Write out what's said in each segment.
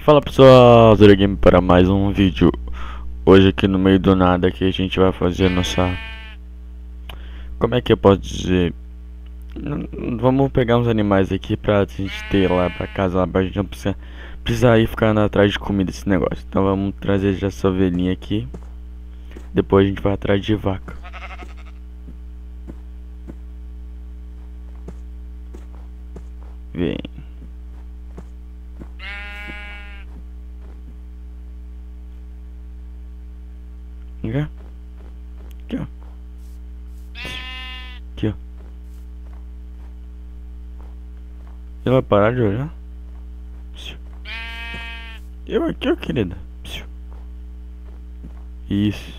Fala pessoal, Zero Game para mais um vídeo. Hoje aqui no meio do nada aqui a gente vai fazer a nossa... Como é que eu posso dizer? Vamos pegar uns animais aqui pra gente ter lá pra casa, lá pra gente não precisar ir ficando atrás de comida esse negócio. Então vamos trazer já essa ovelhinha aqui. Depois a gente vai atrás de vaca. Vem. Vem cá. Aqui, ó. Aqui, ó. Ele vai parar de olhar? Eu aqui, ó, querida. Isso.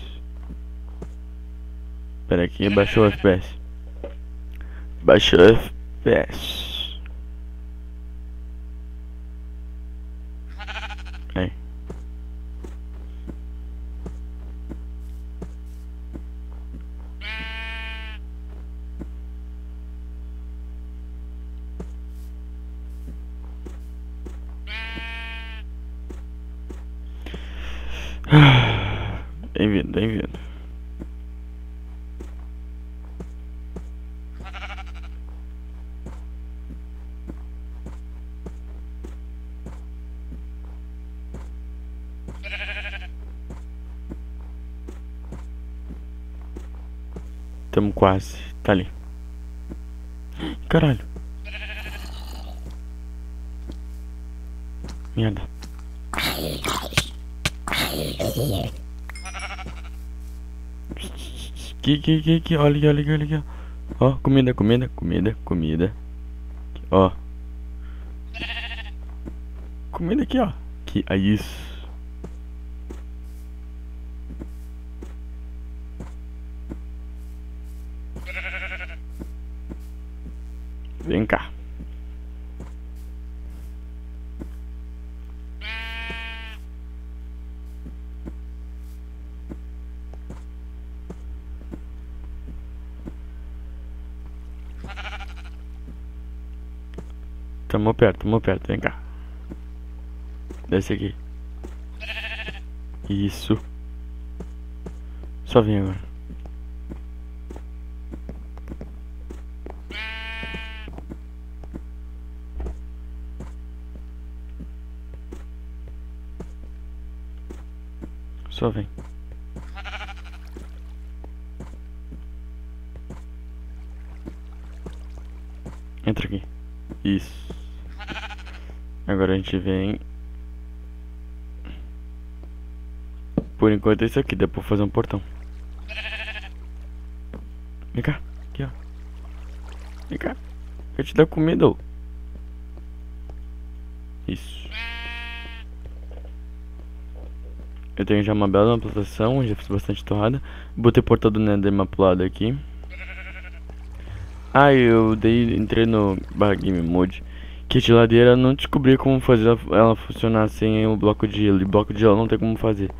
Espera aqui, baixou o FPS. Baixou o FPS. Aí. Bem-vindo, bem-vindo. Tamo quase, tá ali. Caralho. Merda. Que, olha aqui. Ó, comida. Ó. Comida aqui, ó. Que, aí isso. Vem cá. Tamo perto, vem cá. Desce aqui. Isso. Só vem agora. Só vem. Entra aqui. Isso. Agora a gente vem. Por enquanto é isso aqui, dá pra fazer um portão. Vem cá, aqui ó. Vem cá. Eu te dar comida, ô. Isso. Eu tenho já uma bela plantação, já fiz bastante torrada. Botei portal do Nether mapulado aqui. Ah, entrei no Game Mode. Que a geladeira eu não descobri como fazer ela funcionar sem o bloco de gelo. E bloco de gelo não tem como fazer.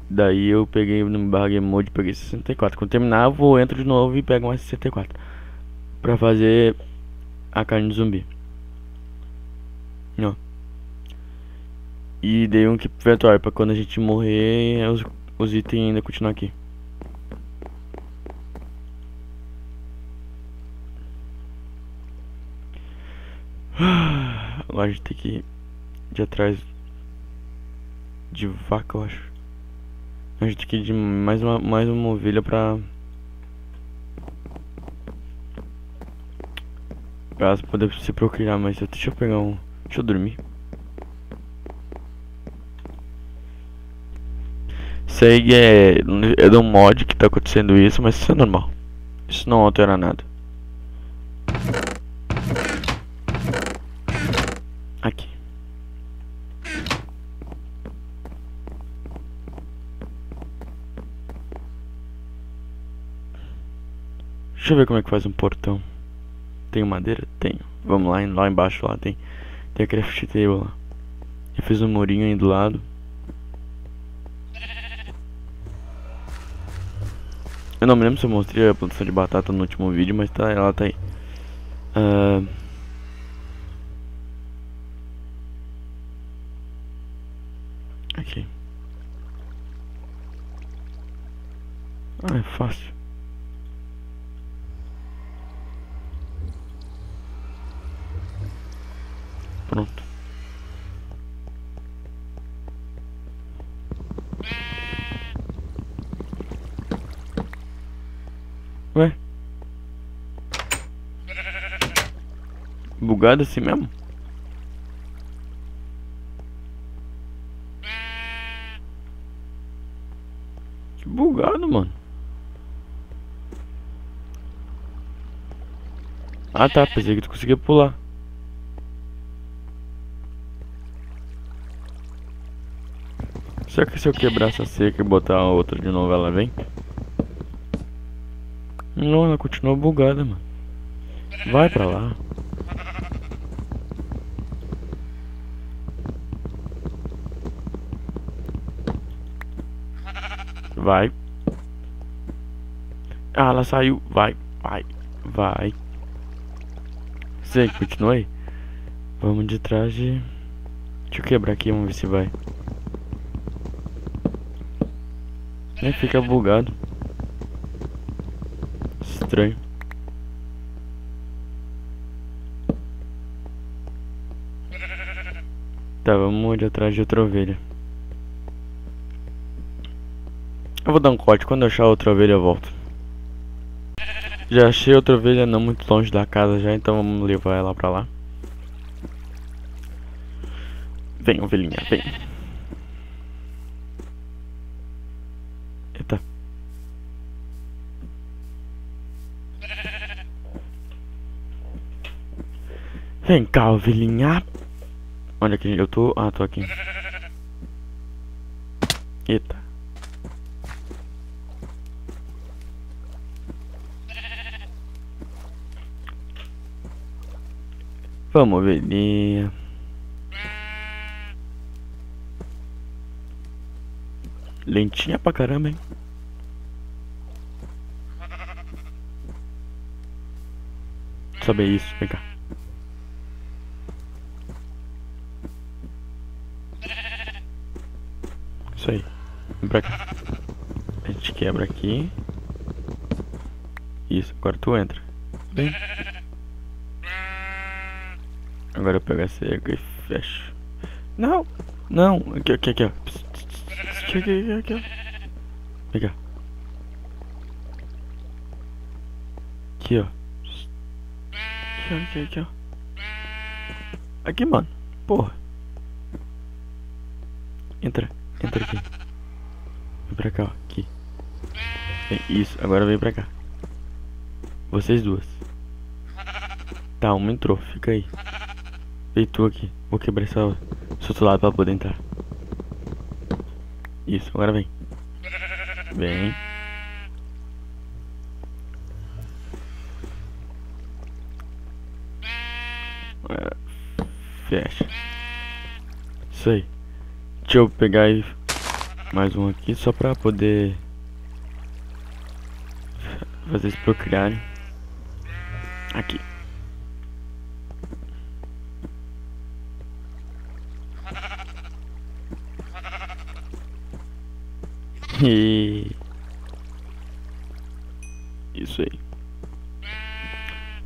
Daí eu peguei no Game Mode, peguei 64. Quando terminar eu vou, entro de novo e pego mais 64. Pra fazer a carne de zumbi. Ó. E dei um keep inventório pra quando a gente morrer os itens ainda continuam aqui. Agora a gente tem que ir de atrás de vaca, eu acho. A gente tem que ir de mais uma ovelha pra elas poder se procriar, mas deixa eu pegar um. Deixa eu dormir. Isso aí é do mod que tá acontecendo isso, mas isso é normal. Isso não altera nada. Aqui. Deixa eu ver como é que faz um portão. Tenho madeira? Tenho. Vamos lá embaixo lá tem a craft table lá. Eu fiz um murinho aí do lado. Eu não me lembro se eu mostrei a plantação de batata no último vídeo, mas tá, ela tá aí. Ah, é fácil. Pronto. Ué? Bugado assim mesmo? Que bugado, mano. Ah tá, pensei que tu conseguia pular. Será que se eu quebrar essa seca e botar a outra de novo ela vem? Não, ela continua bugada, mano. Vai pra lá. Vai. Ah, ela saiu. Vai, vai, vai. Sei, continua aí. Vamos de trás de... Deixa eu quebrar aqui, vamos ver se vai. Fica bugado. Estranho. Tá, vamos de atrás de outra ovelha. Eu vou dar um corte, quando eu achar outra ovelha eu volto. Já achei outra ovelha não muito longe da casa já, então vamos levar ela pra lá. Vem, ovelhinha, vem. Eita. Vem cá, ovelhinha. Onde é que eu tô? Ah, tô aqui. Eita. Vamos, ovelhinha. Lentinha pra caramba, hein? Saber isso, vem cá. Isso aí. Vem pra cá. A gente quebra aqui. Isso, agora tu entra. Vem. Agora eu pego essa água e fecho. Não! Não! Aqui, aqui, aqui, ó. Aqui, aqui, aqui, ó. Vem cá. Aqui, ó. Aqui, aqui, aqui, ó. Aqui, mano. Porra. Entra. Entra aqui. Vem pra cá, ó. Aqui. Isso, agora vem pra cá. Vocês duas. Tá, uma entrou. Fica aí. Vem tu aqui. Vou quebrar esse outro lado pra poder entrar. Isso, agora vem. Vem. Agora fecha. Isso aí. Deixa eu pegar aí mais um aqui só pra poder fazer eles procriarem. Aqui. E isso aí.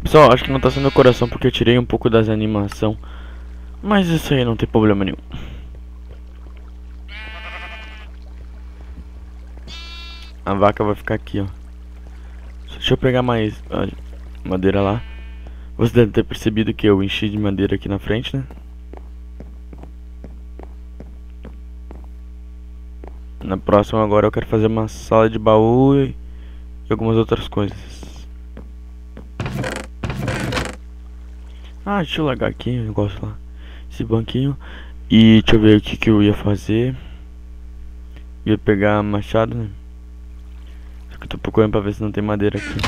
Pessoal, acho que não tá sendo meu coração porque eu tirei um pouco das animação. Mas isso aí não tem problema nenhum. A vaca vai ficar aqui, ó. Deixa eu pegar mais madeira lá. Você deve ter percebido que eu enchi de madeira aqui na frente, né? Na próxima agora eu quero fazer uma sala de baú e algumas outras coisas. Ah, deixa eu largar aqui o negócio lá. Esse banquinho. E deixa eu ver o que eu ia fazer. Ia pegar machado, né? Só que eu tô procurando pra ver se não tem madeira aqui.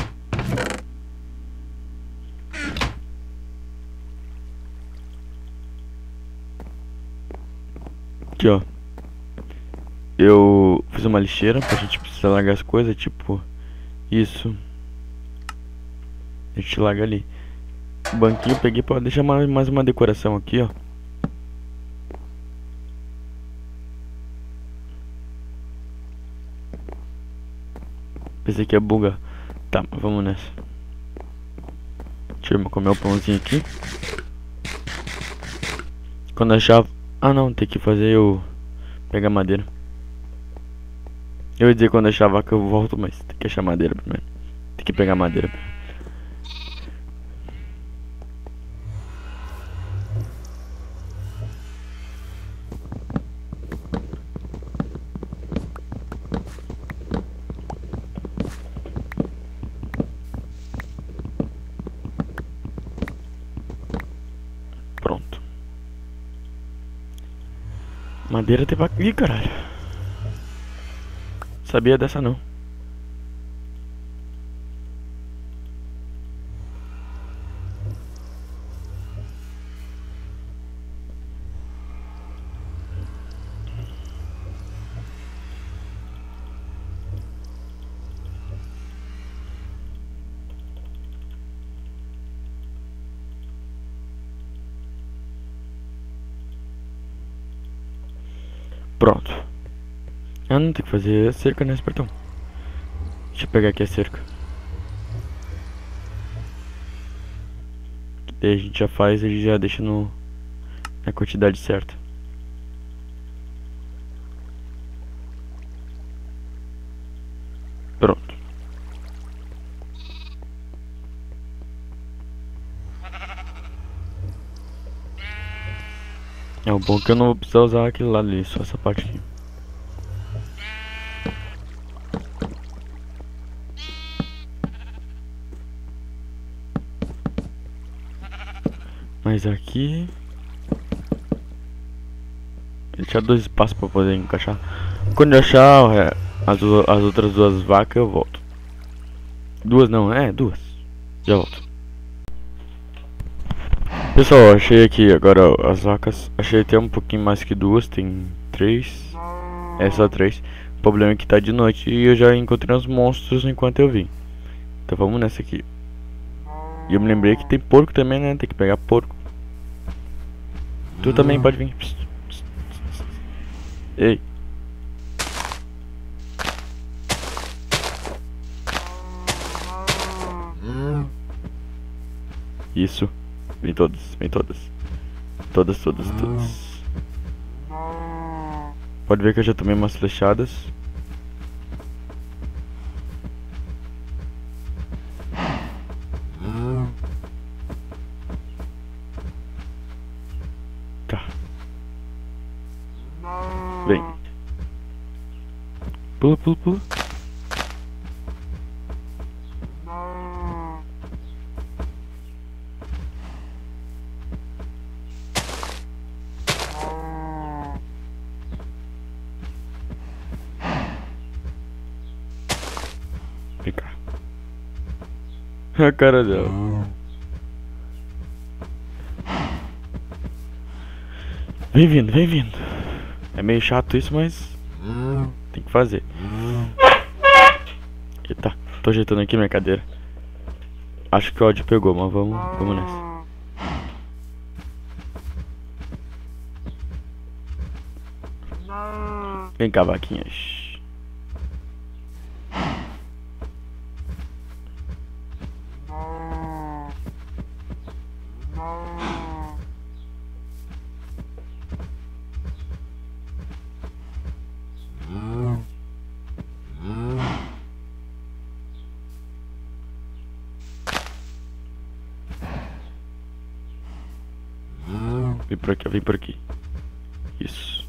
Aqui, ó. Eu fiz uma lixeira pra gente precisar largar as coisas, tipo isso. A gente larga ali. O banquinho eu peguei pra deixar mais uma decoração aqui, ó. Pensei que ia bugar. Tá, mas vamos nessa. Deixa eu comer o pãozinho aqui. Quando achar... Ah não, tem que fazer eu pegar madeira. Eu ia dizer quando achar a vaca eu volto, mas tem que achar madeira primeiro. Tem que pegar madeira. Pronto. Madeira tem vaca aqui, caralho. Sabia dessa não. Pronto. Ah, não tem que fazer cerca nesse portão. Deixa eu pegar aqui a cerca. Daí a gente já faz e já deixa na quantidade certa. Pronto. É o bom que eu não vou precisar usar aquele lado ali, só essa parte aqui. Mas aqui... deixar dois espaços pra poder encaixar. Quando eu achar as outras duas vacas eu volto. Duas não, duas. Já volto. Pessoal, achei aqui agora as vacas. Achei até um pouquinho mais que duas, tem três. É só três. O problema é que tá de noite e eu já encontrei uns monstros enquanto eu vim. Então vamos nessa aqui. E eu me lembrei que tem porco também, né? Tem que pegar porco. Tu também pode vir. Psst, psst, psst. Ei. Isso. Vem todas, vem todas. Todas, todas, todas. Pode ver que eu já tomei umas flechadas. Tá. Vem. Pula, pula, pula. Vem cá. A cara dela. Vem vindo, vem vindo. É meio chato isso, mas tem que fazer. Eita, tô ajeitando aqui minha cadeira. Acho que o áudio pegou, mas vamos nessa. Vem cá, vaquinhas. Vem por aqui, vem por aqui. Isso.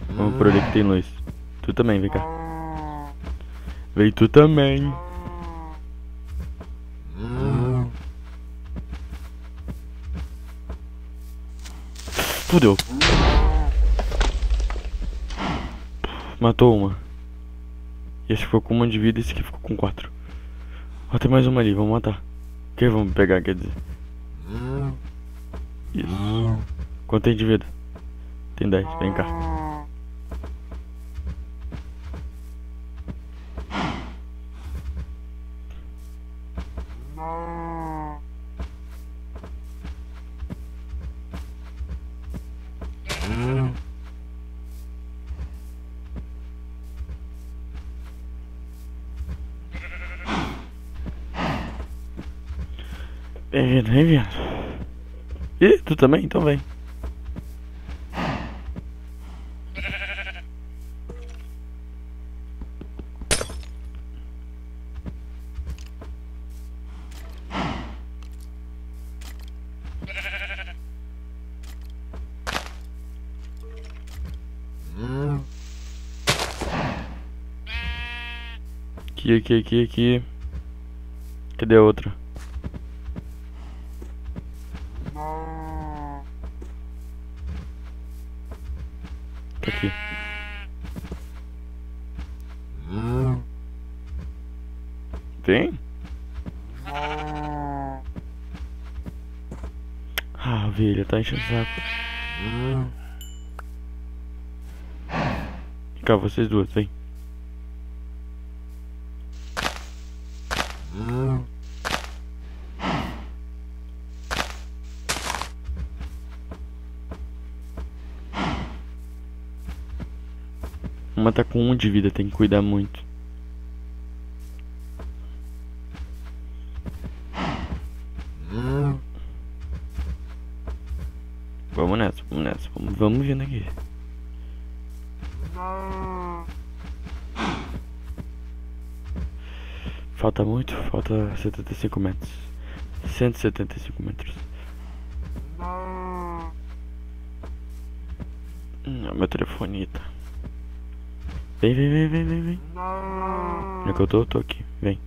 Vamos por ali que tem luz. Tu também, vem cá. Vem tu também. Fudeu. Matou uma. Esse ficou com 1 de vida e esse aqui ficou com 4. Ó, tem mais uma ali, vamos matar. Quem vamos pegar, quer dizer? Isso. Quanto tem de vida? Tem 10, vem cá. Bem-vindo, bem-vindo. Ih, tu também? Então vem. Aqui. Cadê a outra? Tá aqui. Tem? Ah, ovelha, tá enchendo o saco. Vem cá, vocês duas, vem. Uma tá com 1 de vida, tem que cuidar muito. Vamos nessa. Vamos vindo aqui. Falta muito, falta 75 metros. 175 metros. Meu telefone tá. Vem. Onde é que eu tô aqui, vem.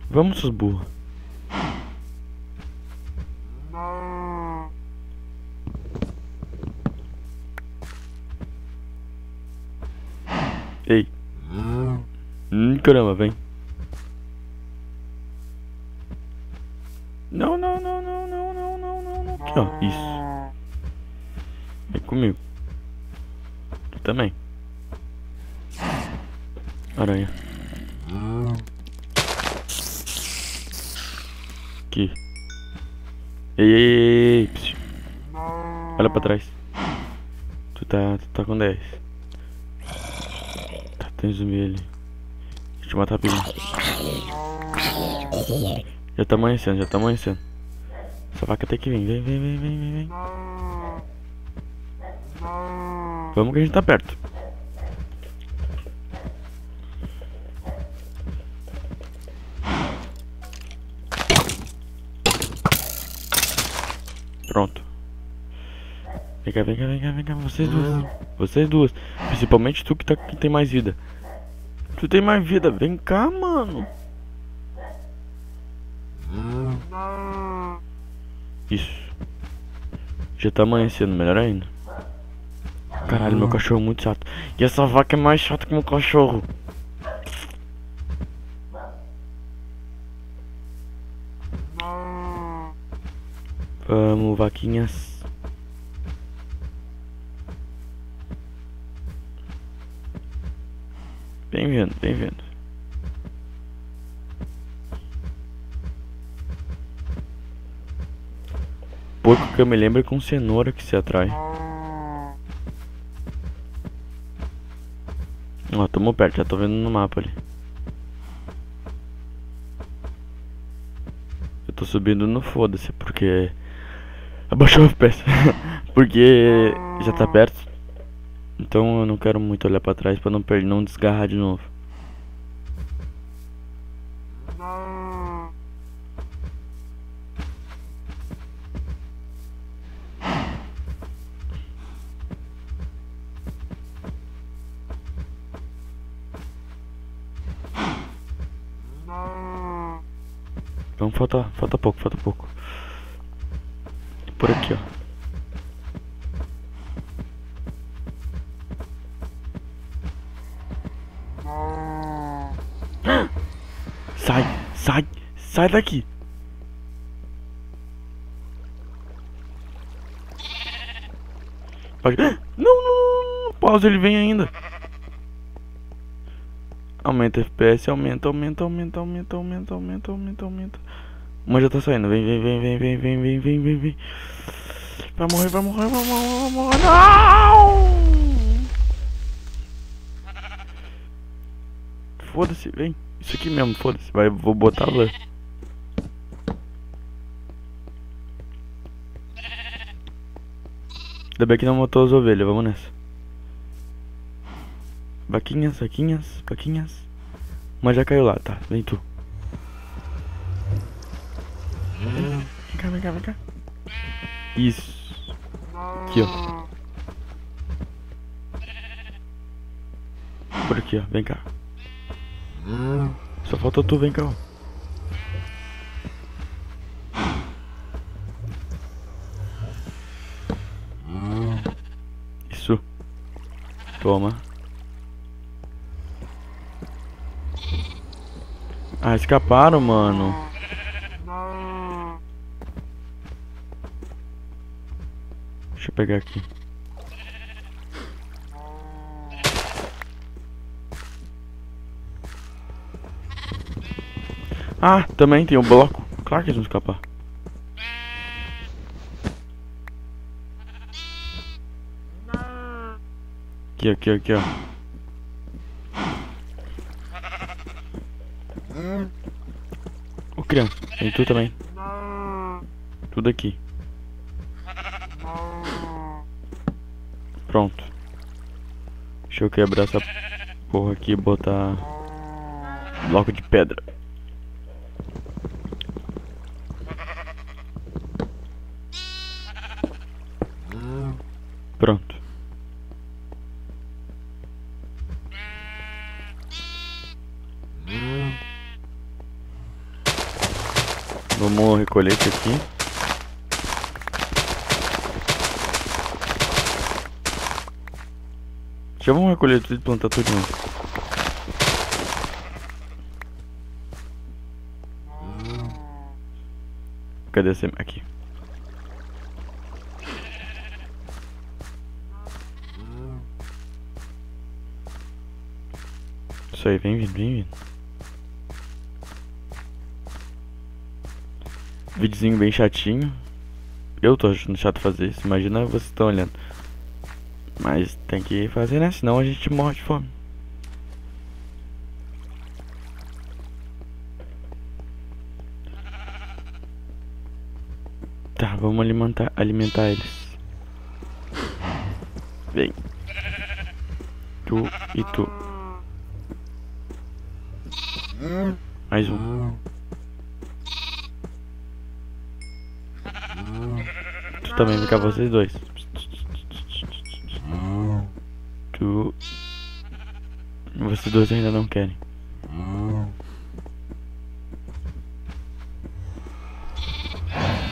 Vamos, seus burros. Ei. Caramba, vem. Não. Aqui, ó. Isso. Vem comigo. Tu também. Aranha. Aqui. Ei. Psiu. Olha pra trás. Tu tá com 10. Tá, tem zumbi ali. Deixa eu te matar rapidinho. Já tá amanhecendo. Essa vaca tem que vir. Vem. Vamos que a gente tá perto. Pronto. Vem cá, vocês duas. Principalmente tu que tem mais vida. Tu tem mais vida, vem cá, mano. Isso. Já tá amanhecendo, melhor ainda. Caralho, meu cachorro é muito chato. E essa vaca é mais chata que meu cachorro. Vamos, vaquinhas. Bem-vindo. Porco que eu me lembro é com cenoura que se atrai. Ó, tamo perto, já tô vendo no mapa ali. Eu tô subindo no foda-se, porque... Abaixou o FPS. Porque já tá perto. Então eu não quero muito olhar pra trás pra não desgarrar de novo. Então falta pouco. Por aqui, ó. Sai daqui. Pode... Não. Pausa, ele vem ainda. Aumenta FPS, aumenta. Uma já tá saindo. Vem. Vai morrer, vai morrer, vai morrer, vai morrer. Não! Foda-se, vem. Isso aqui mesmo, foda-se. Vou botar lá. Ainda bem que não matou as ovelhas, vamos nessa. Vaquinhas, vaquinhas, vaquinhas. Mas já caiu lá, tá? Vem tu. Vem cá, vem cá, vem cá. Isso. Aqui, ó. Por aqui, ó. Vem cá. Só falta tu, vem cá, ó. Isso. Toma. Ah, escaparam, mano. Deixa eu pegar aqui. Ah, também tem um bloco. Claro que eles vão escapar. Aqui, aqui, aqui, ó. Ô criança, tem tu também. Tudo aqui. Pronto. Deixa eu quebrar essa porra aqui e botar bloco de pedra. Pronto. Vamos recolher isso aqui. Já vamos recolher tudo e plantar tudo de novo. Cadê esse aqui? Isso aí, vem vindo, vem vindo. Videozinho bem chatinho. Eu tô achando chato fazer isso, imagina vocês estão olhando. Mas tem que fazer, né? Senão a gente morre de fome. Tá, vamos alimentar eles. Vem. Tu e tu. Mais um. Tu também, vem cá, vocês dois. Tu. Vocês dois ainda não querem.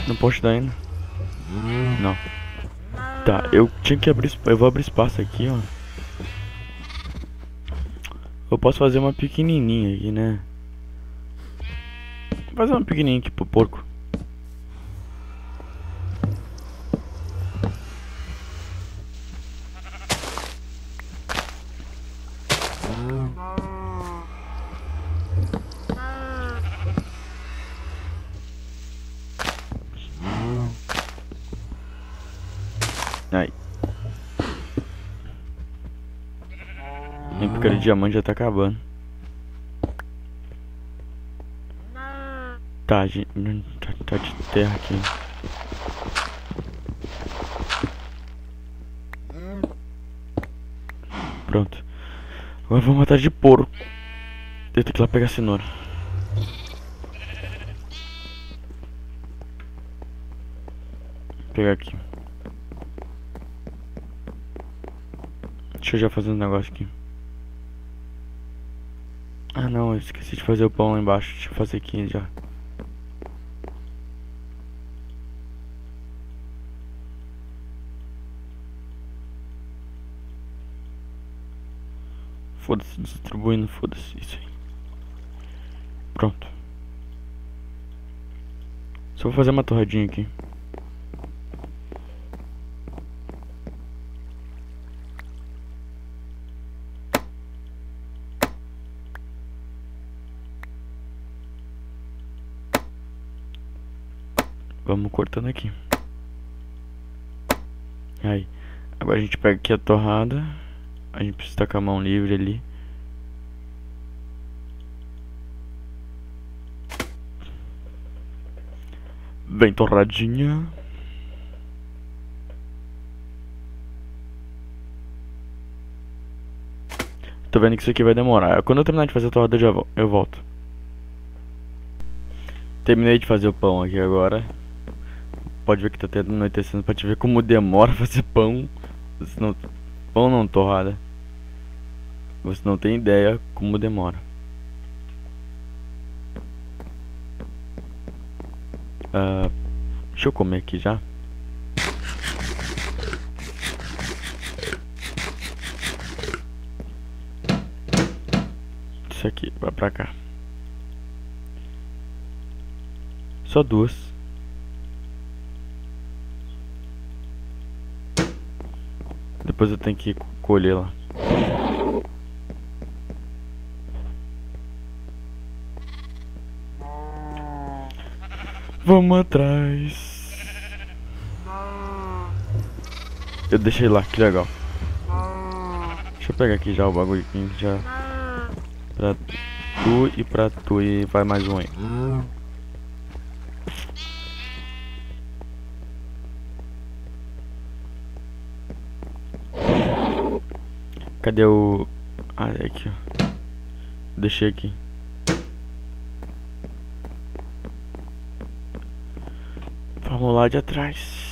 Não posso dar ainda? Não. Tá, eu tinha que abrir. Eu vou abrir espaço aqui, ó. Eu posso fazer uma pequenininha aqui, né? Vou fazer uma pequenininha aqui pro porco. Aí. Minha pica de diamante já tá acabando. Tá, gente, tá de terra aqui. Pronto. Agora vamos matar de porco. Eu tenho que ir lá pegar a cenoura. Vou pegar aqui. Deixa eu já fazer um negócio aqui. Ah não, eu esqueci de fazer o pão lá embaixo. Deixa eu fazer aqui já. Foda-se, distribuindo, foda-se, isso aí. Pronto. Só vou fazer uma torradinha aqui. Vamos cortando aqui. Aí, agora a gente pega aqui a torrada. A gente precisa estar com a mão livre ali. Bem torradinha. Tô vendo que isso aqui vai demorar. Quando eu terminar de fazer a torrada eu volto. Terminei de fazer o pão aqui agora. Pode ver que tá até anoitecendo pra te ver como demora fazer pão. Pão não, torrada. Você não tem ideia como demora. Deixa eu comer aqui já. Isso aqui, vai pra cá. Só duas. Depois eu tenho que colher lá. Vamos atrás. Eu deixei lá, que legal. Deixa eu pegar aqui já o bagulho aqui, já. Pra tu e pra tu, e vai mais um aí. Cadê o... Ah, é aqui, ó. Deixei aqui. Vamos lá de atrás.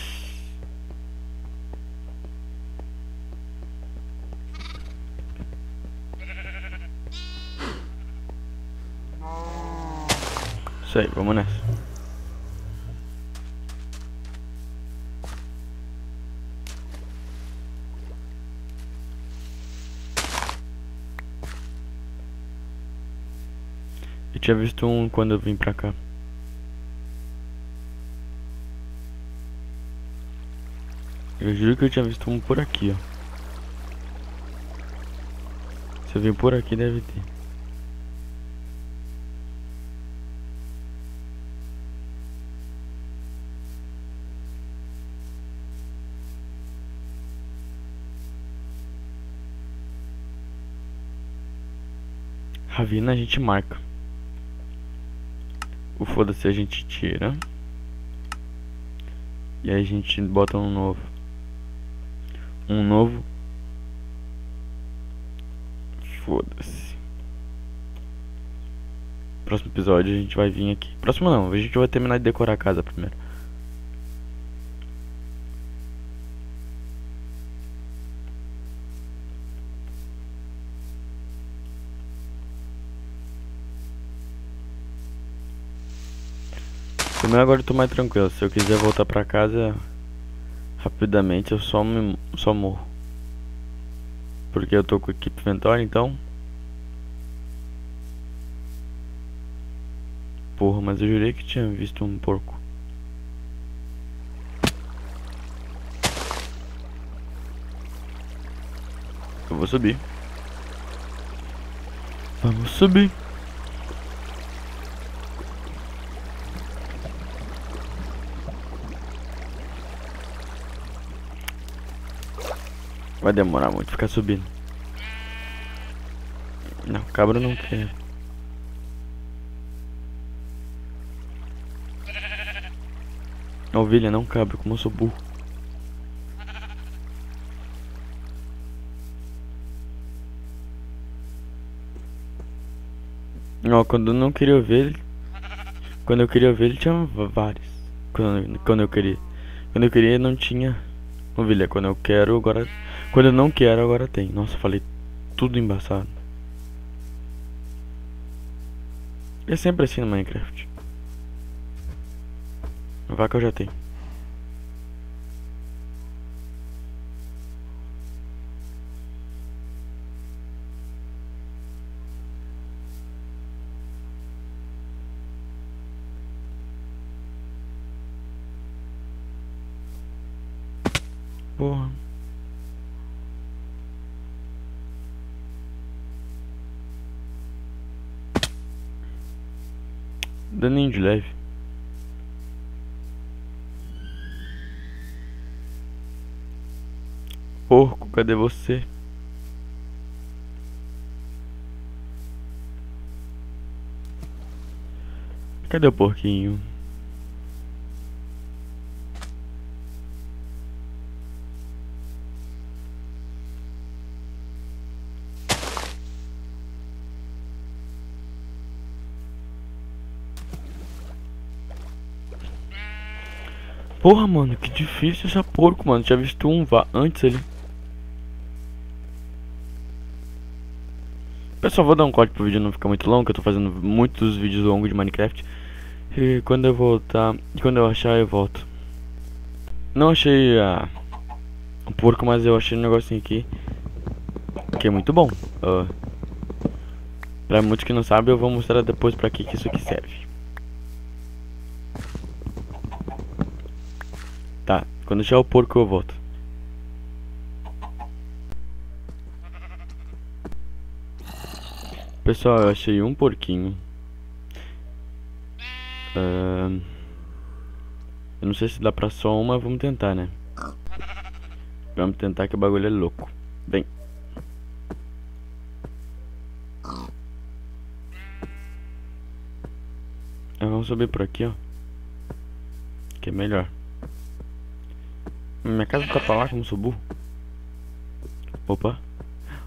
Isso aí, vamos nessa. Eu tinha visto um quando eu vim pra cá. Eu juro que eu tinha visto um por aqui, ó. Se eu vim por aqui, deve ter. Ravina a gente marca. O foda-se a gente tira. E aí a gente bota um novo. Um novo. Foda-se. Próximo episódio a gente vai vir aqui. Próximo não, a gente vai terminar de decorar a casa primeiro. Primeiro agora eu tô mais tranquilo. Se eu quiser voltar pra casa rapidamente, eu só morro. Porque eu tô com equipe Ventória, então. Porra, mas eu jurei que tinha visto um porco. Eu vou subir. Vamos subir. Vai demorar muito ficar subindo. Não, cabra não quer. Ovelha não, cabra, como eu sou burro. Ó, quando eu não queria ovelha. Quando eu queria ovelha tinha vários. Quando eu queria. Quando eu queria não tinha ovelha. Quando eu quero agora. Quando eu não quero agora tem. Nossa, falei tudo embaçado. É sempre assim no Minecraft. A vaca eu já tenho. Porra. Daninho de leve. Porco, cadê você? Cadê o porquinho? Porra, mano, que difícil essa porco, mano. Tinha visto um antes ali. Pessoal, vou dar um corte pro vídeo não ficar muito longo, que eu tô fazendo muitos vídeos longos de Minecraft. E quando eu voltar, quando eu achar, eu volto. Não achei o porco, mas eu achei um negocinho aqui que é muito bom. Pra muitos que não sabem, eu vou mostrar depois pra que isso aqui serve. Tá, quando achar o porco eu volto. Pessoal, eu achei um porquinho. Eu não sei se dá pra só uma, vamos tentar, né? Vamos tentar que o bagulho é louco. Vem. Vamos subir por aqui, ó. Que é melhor. Minha casa tá pra lá, como sou burro. Opa.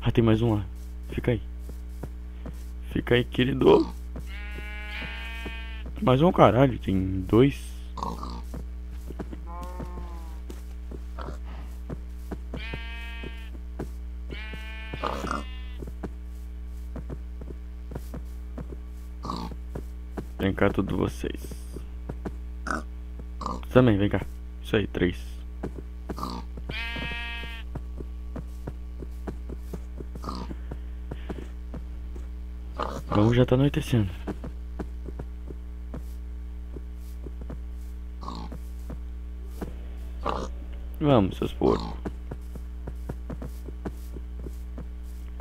Ah, tem mais um lá. Fica aí. Fica aí, querido. Mais um, caralho. Tem dois. Vem cá, todos vocês. Também, vem cá. Isso aí, 3. Vamos, já tá anoitecendo. Vamos, seus porcos.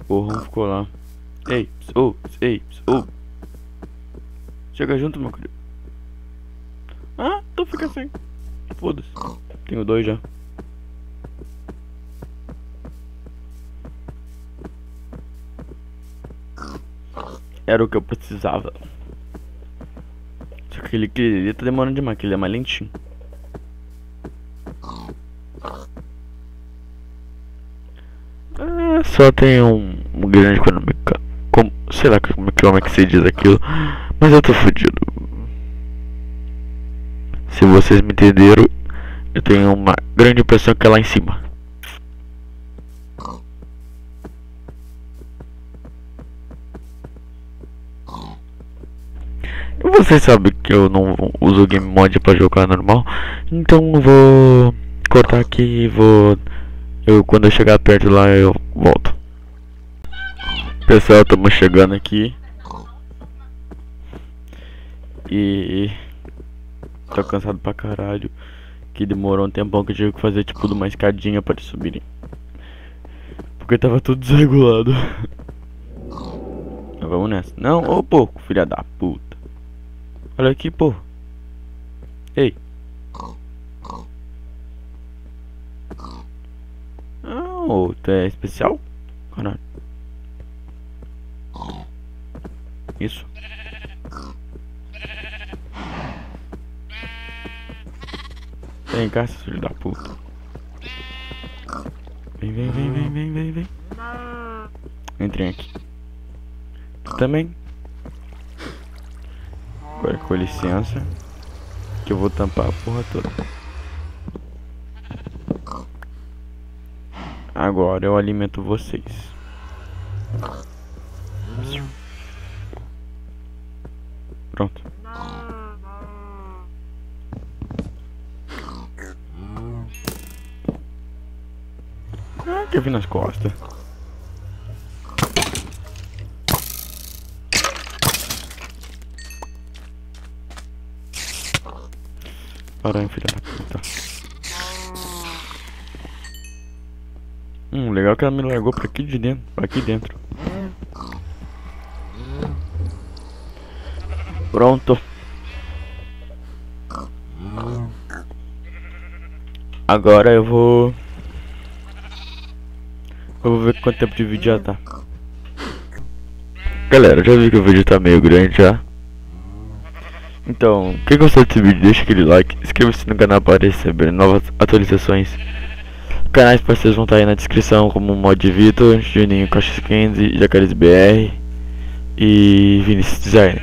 O Ron ficou lá. Ei, ei, chega junto, meu querido. Ah, então fica assim. Foda-se. Tenho 2 já. Era o que eu precisava. Só que ele tá demorando demais, que ele é mais lentinho. Só tem um grande econômica. Sei lá como é que se diz aquilo. Mas eu tô fudido. Se vocês me entenderam, eu tenho uma grande impressão que é lá em cima. Vocês sabem que eu não uso game mod pra jogar normal, então eu vou cortar aqui e quando eu chegar perto lá eu volto. Pessoal, estamos chegando aqui e tô cansado pra caralho, que demorou um tempão que eu tive que fazer tipo uma escadinha pra eles subirem, porque tava tudo desregulado. Mas vamos nessa. Não, ô porco, filha da puta. Olha aqui, pô. Ei. Oh, tu é especial? Caralho. Isso. Vem cá, seu filho da puta. Vem. Entrem aqui. Tu também. Agora com licença, que eu vou tampar a porra toda. Agora eu alimento vocês. Pronto. Ah, que eu vi nas costas. Aranha, filha da puta. Legal que ela me largou pra aqui de dentro. Pra aqui dentro. Pronto. Agora eu vou Eu vou ver quanto tempo de vídeo já tá. Galera, já vi que o vídeo tá meio grande já. Então, quem gostou desse vídeo, deixa aquele like, inscreva-se no canal para receber novas atualizações. Canais parceiros vão estar aí na descrição, como Mod Vitor, Juninho Coxa 15, Jacares BR e Vinicius Design.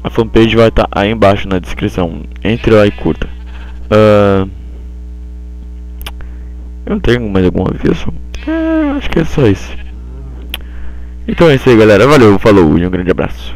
A fanpage vai estar aí embaixo na descrição, entre lá e curta. Eu não tenho mais algum aviso? Acho que é só isso. Então é isso aí, galera. Valeu, falou e um grande abraço.